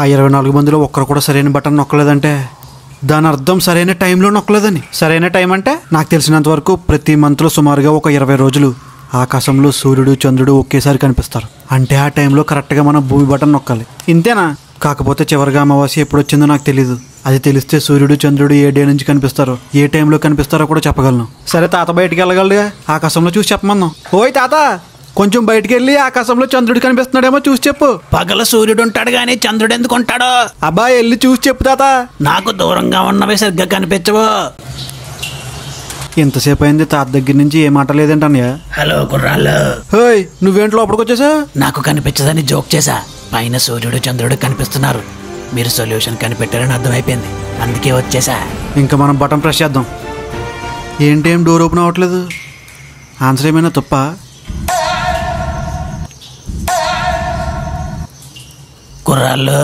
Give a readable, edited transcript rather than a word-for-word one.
ఆ 24 మందిలో ఒక్కరు కూడా సరైన బటన్ నొక్కలేదంటే దాని అర్థం సరైన టైంలో నొక్కలేదని. సరైన టైం అంటే నాకు తెలిసినంత వరకు ప్రతి మంత్లో సుమారుగా ఒక 20 రోజులు ఆకాశంలో సూర్యుడు చంద్రుడు ఒకేసారి కనిపిస్తారు. అంటే ఆ టైంలో కరెక్ట్గా మనం భూమి బటన్ నొక్కాలి. ఇంతేనా? కాకపోతే చివరిగా అమావాస్య ఎప్పుడు వచ్చిందో నాకు తెలీదు. అది తెలిస్తే సూర్యుడు చంద్రుడు ఏ డే నుంచి కనిపిస్తారో ఏ టైంలో కనిపిస్తారో కూడా చెప్పగలను. సరే తాత బయటికి వెళ్ళగలడుగా, ఆకాశంలో చూసి చెప్పమందాం. ఓయ్ తాత, కొంచెం బయటికి వెళ్ళి ఆకాశంలో చంద్రుడు కనిపిస్తున్నాడేమో చూసి చెప్పు. పగల సూర్యుడు ఉంటాడు గానీ చంద్రుడు ఎందుకు ఉంటాడో? అబ్బాయి వెళ్ళి చూసి చెప్పు తాత. నాకు దూరంగా ఉన్నవి సరిగ్గా కనిపించవు. ఎంతసేపు అయింది తాత దగ్గర నుంచి ఏ మాట లేదేంటన్నయ్య. హలో కుర్రాళ్ళు. హోయ్, నువ్వేంటి లోపలికి వచ్చేసా? నాకు కనిపించదని జోక్ చేశా. పైన సూర్యుడు చంద్రుడు కనిపిస్తున్నారు, మీరు సొల్యూషన్ కనిపెట్టారని అర్థమైపోయింది, అందుకే వచ్చేసా. ఇంకా మనం బటన్ ప్రెస్ చేద్దాం. ఏంటేం డోర్ ఓపెన్ అవ్వట్లేదు? ఆన్సర్ ఏమైనా తప్ప? కుర్రాళ్ళు,